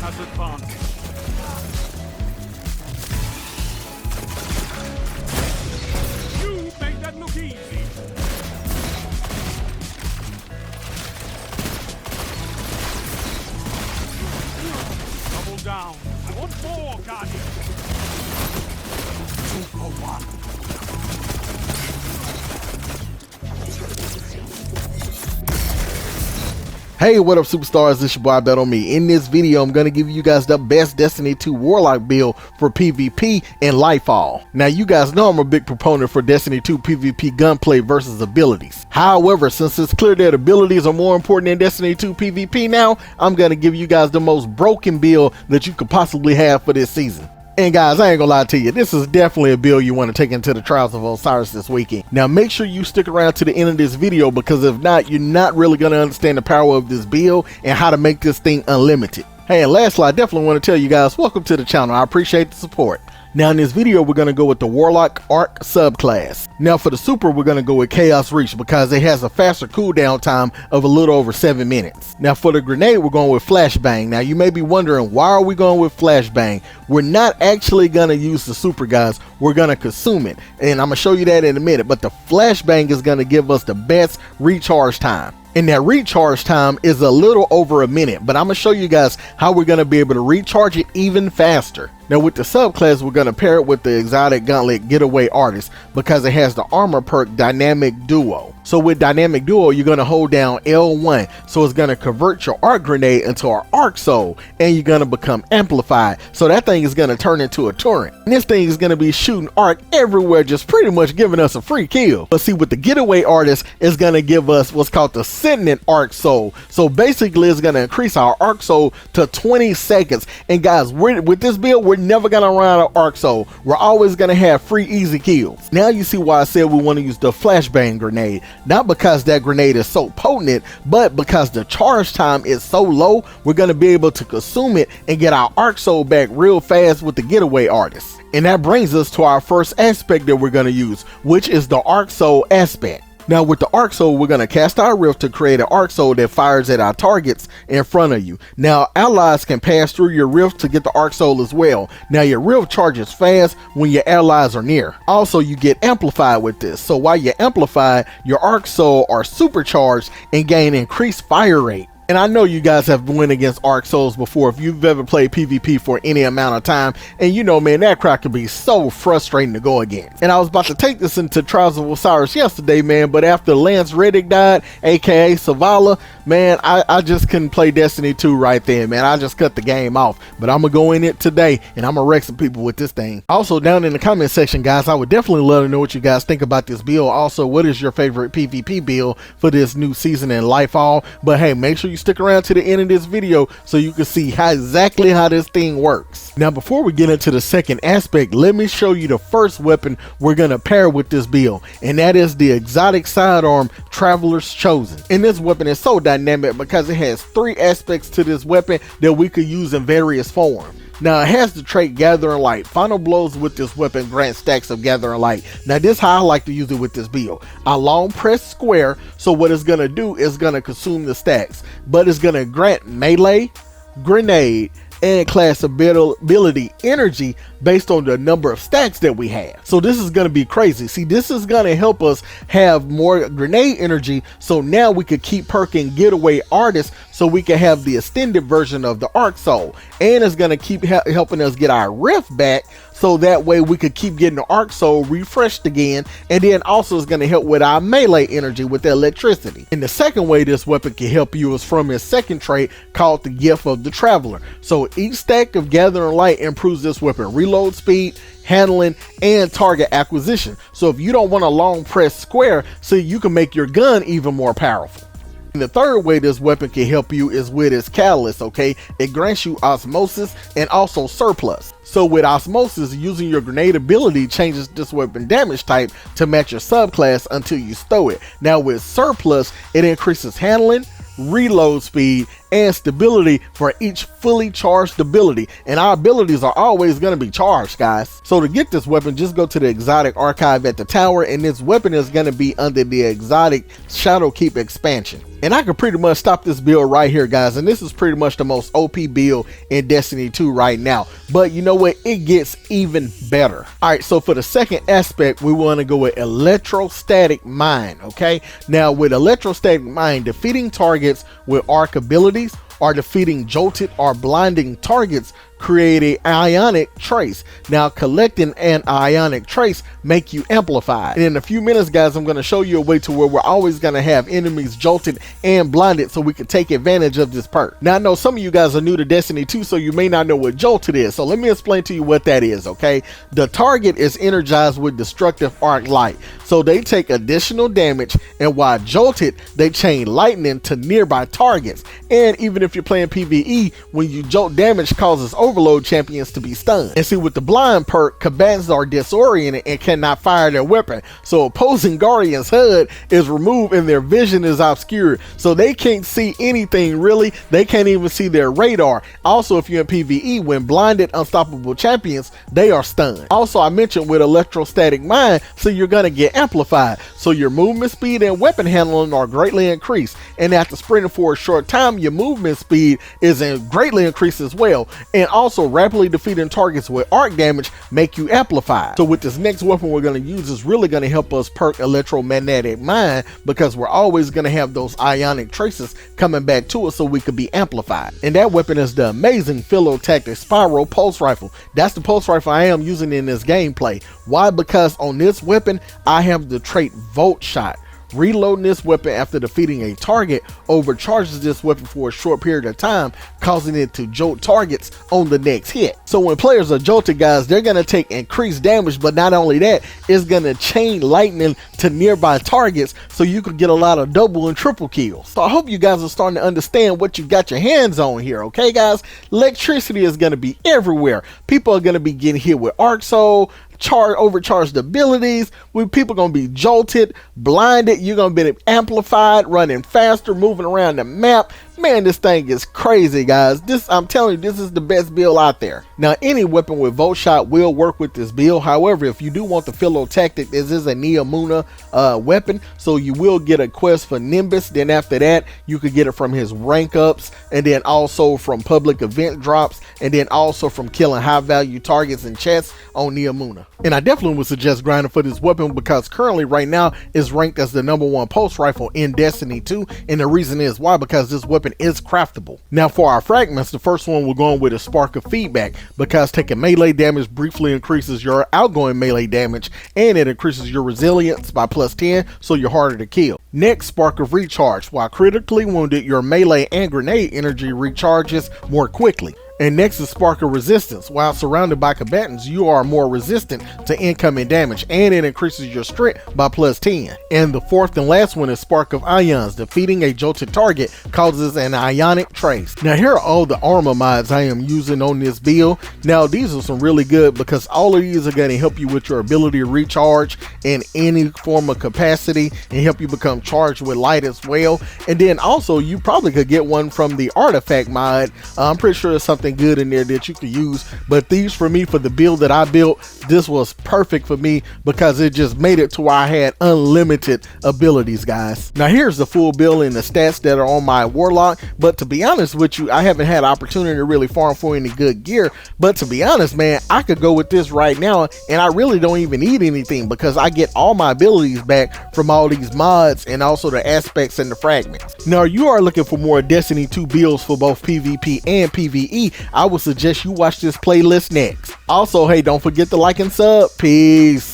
has advanced. You made that look easy. Double down. I want more, Guardian. 2 for 1. Hey, what up superstars, it's your boy Ibetonme. In this video, I'm going to give you guys the best Destiny 2 Warlock build for PvP and Lightfall. Now, you guys know I'm a big proponent for Destiny 2 PvP gunplay versus abilities. However, since it's clear that abilities are more important than Destiny 2 PvP now, I'm going to give you guys the most broken build that you could possibly have for this season. And guys, I ain't gonna lie to you, this is definitely a build you want to take into the Trials of Osiris this weekend. Now make sure you stick around to the end of this video, because if not, you're not really gonna understand the power of this build and how to make this thing unlimited. Hey, and lastly, I definitely want to tell you guys, welcome to the channel. I appreciate the support. Now in this video, we're going to go with the Warlock Arc subclass. Now for the super, we're going to go with Chaos Reach because it has a faster cooldown time of a little over 7 minutes. Now for the grenade, we're going with Flashbang. Now you may be wondering, why are we going with Flashbang? We're not actually going to use the super, guys. We're going to consume it. And I'm going to show you that in a minute. But the Flashbang is going to give us the best recharge time. And that recharge time is a little over a minute, but I'm going to show you guys how we're going to be able to recharge it even faster. Now with the subclass, we're going to pair it with the exotic gauntlet Getaway Artist because it has the armor perk Dynamic Duo. So with Dynamic Duo, you're going to hold down L1, so it's going to convert your arc grenade into an arc soul, and you're going to become amplified. So that thing is going to turn into a torrent. And this thing is going to be shooting arc everywhere, just pretty much giving us a free kill. But see, with the Getaway Artist, it's going to give us what's called the Ascendant Arc Soul. So basically, it's going to increase our arc soul to 20 seconds. And guys, with this build, we're never going to run out of arc soul. We're always going to have free easy kills. Now you see why I said we want to use the Flashbang grenade. Not because that grenade is so potent, but because the charge time is so low, we're going to be able to consume it and get our arc soul back real fast with the Getaway Artist. And that brings us to our first aspect that we're going to use, which is the arc soul aspect. Now with the arc soul, we're going to cast our rift to create an arc soul that fires at our targets in front of you. Now allies can pass through your rift to get the arc soul as well. Now your rift charges fast when your allies are near. Also, you get amplified with this. So while you're amplified, your arc soul are supercharged and gain increased fire rate. And I know you guys have went against Arc Souls before if you've ever played PvP for any amount of time. And you know, man, that crowd can be so frustrating to go against. And I was about to take this into Trials of Osiris yesterday, man, but after Lance Reddick died, aka Savala, man, I just couldn't play Destiny 2 right then, man. I just cut the game off. But I'm gonna go in it today and I'm gonna wreck some people with this thing. Also, down in the comment section, guys, I would definitely love to know what you guys think about this build. Also, what is your favorite PvP build for this new season in Lightfall? But hey, make sure you stick around to the end of this video so you can see exactly how this thing works. Now before we get into the second aspect, let me show you the first weapon we're going to pair with this build, and that is the exotic sidearm Traveler's Chosen. And this weapon is so dynamic because it has 3 aspects to this weapon that we could use in various forms. Now it has the trait Gathering Light. Final blows with this weapon grant stacks of Gathering Light. Now this is how I like to use it with this build. I long press square, so what it's gonna do is gonna consume the stacks, but it's gonna grant melee, grenade, and class ability energy based on the number of stacks that we have. So this is going to be crazy. See, this is going to help us have more grenade energy, so now we could keep perking Getaway Artist so we can have the extended version of the arc soul, and it's going to keep helping us get our rift back, so that way we could keep getting the arc soul refreshed again. And then also it's going to help with our melee energy with the electricity. And the second way this weapon can help you is from his second trait called the Gift of the Traveler. So each stack of Gathering Light improves this weapon reload speed, handling, and target acquisition. So if you don't want a long press square, so you can make your gun even more powerful. And the third way this weapon can help you is with its catalyst, okay? It grants you osmosis and also surplus. So with osmosis, using your grenade ability changes this weapon damage type to match your subclass until you stow it. Now with surplus, it increases handling, reload speed, and stability for each fully charged ability. And our abilities are always going to be charged, guys. So to get this weapon, just go to the exotic archive at the tower, and this weapon is going to be under the exotic Shadowkeep expansion. And I can pretty much stop this build right here, guys, and this is pretty much the most OP build in Destiny 2 right now. But you know what, it gets even better. All right, so for the second aspect, we want to go with Electrostatic Mine. Okay, now with Electrostatic Mine, defeating targets with arc abilities or defeating jolted or blinding targets create an ionic trace. Now collecting an ionic trace make you amplified. And in a few minutes, guys, I'm going to show you a way to where we're always going to have enemies jolted and blinded so we can take advantage of this perk. Now I know some of you guys are new to Destiny 2, so you may not know what jolted is, so let me explain to you what that is. Okay, the target is energized with destructive arc light, so they take additional damage, and while jolted they chain lightning to nearby targets. And even if you're playing PvE, when you jolt, damage causes overload champions to be stunned. And see, with the blind perk, combatants are disoriented and cannot fire their weapon, so opposing Guardian's HUD is removed and their vision is obscured, so they can't see anything really. They can't even see their radar. Also, if you're in PvE, when blinded unstoppable champions, they are stunned. Also, I mentioned with Electrostatic Mine, so you're gonna get amplified, so your movement speed and weapon handling are greatly increased, and after sprinting for a short time, your movement speed is greatly increased as well. And also, rapidly defeating targets with arc damage make you amplified. So with this next weapon we're going to use is really going to help us perk Electromagnetic Mine, because we're always going to have those ionic traces coming back to us so we could be amplified. And that weapon is the amazing Philotactic Spiral Pulse Rifle. That's the pulse rifle I am using in this gameplay. Why? Because on this weapon I have the trait Volt Shot. Reloading this weapon after defeating a target overcharges this weapon for a short period of time, causing it to jolt targets on the next hit. So when players are jolted, guys, they're going to take increased damage, but not only that, it's going to chain lightning to nearby targets, so you could get a lot of double and triple kills. So I hope you guys are starting to understand what you got your hands on here. Okay, guys, electricity is going to be everywhere. People are going to be getting hit with arc soul, overcharged abilities. People gonna be jolted, blinded. You're gonna be amplified, running faster, moving around the map. Man, this thing is crazy, guys. I'm telling you, this is the best build out there. Now, any weapon with Volt Shot will work with this build. However, if you do want the Philotactic, this is a Neomuna weapon, so you will get a quest for Nimbus. Then after that, you could get it from his rank ups, and then also from public event drops, and then also from killing high value targets and chests on Neomuna. And I definitely would suggest grinding for this weapon, because currently right now is ranked as the #1 pulse rifle in Destiny 2, and the reason is why? Because this weapon is craftable. Now for our fragments, the first one we're going with is Spark of Feedback, because taking melee damage briefly increases your outgoing melee damage, and it increases your resilience by +10, so you're harder to kill. Next, Spark of Recharge. While critically wounded, your melee and grenade energy recharges more quickly. And next is Spark of Resistance. While surrounded by combatants, you are more resistant to incoming damage, and it increases your strength by +10. And the fourth and last one is Spark of Ions. Defeating a jolted target causes an ionic trace. Now here are all the armor mods I am using on this build. Now these are some really good, because all of these are going to help you with your ability to recharge in any form of capacity and help you become charged with light as well. And then also you probably could get one from the artifact mod. I'm pretty sure there's something good in there that you could use, but these for me, for the build that I built, this was perfect for me, because it just made it to where I had unlimited abilities, guys. Now here's the full build and the stats that are on my Warlock, but to be honest with you, I haven't had opportunity to really farm for any good gear. But to be honest, man, I could go with this right now, and I really don't even need anything, because I get all my abilities back from all these mods and also the aspects and the fragments. Now you are looking for more Destiny 2 builds for both PvP and PvE, I would suggest you watch this playlist next. Also, hey, don't forget to like and sub. Peace.